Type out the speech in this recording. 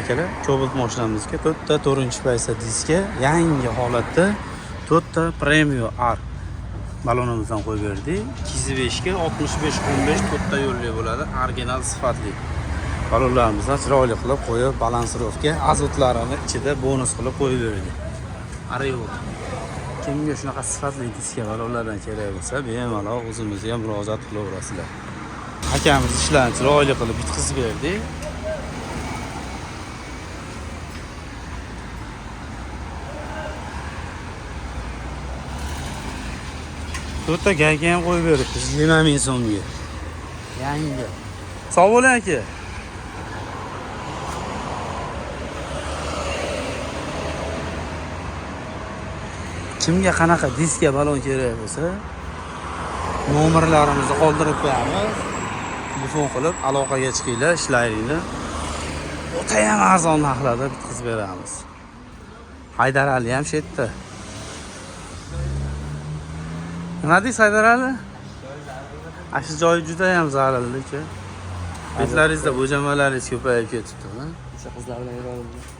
akalar, Cobalt mashinamizga 4 ta 4-paysa diska yangi holatda 4 ta Premium R balonimizdan qo'yib berdik. 205 ga 65-15 4 ta yo'lli bo'ladi. Original sifatli balonlarimizni chiroyli qilib qo'yib, balansirovka azotlarini ichida bonus qilib qo'yib berdik. Ariyo. Kimga shunaqa sifatli diska balonlardan kerak bo'lsa, bemalol o'zimizga murojaat qilaverasizlar. Akamiz ishlarni chiroyli qilib bitkazib berdi. To'rtta gayga ham qo'yib beribmiz 20 ming so'mga. Yangi. Sog' bo'ling aka. Kimga qanaqa diska balon kerak bo'lsa, nomerlarimizni qoldirib qo'yamiz. Telefon qilib aloqaga chiqinglar, ishlaringni o'ta ham arzon narxlarda bitkazib beramiz. Haydar Ali ham shu yerda. Nima deysiz Haydar Ali? Shu joyi juda ham zararli-ku. Betlaringizda bo'jamalaringiz ko'payib ketibdi-mi? O'sha qizlar bilan yuramiz.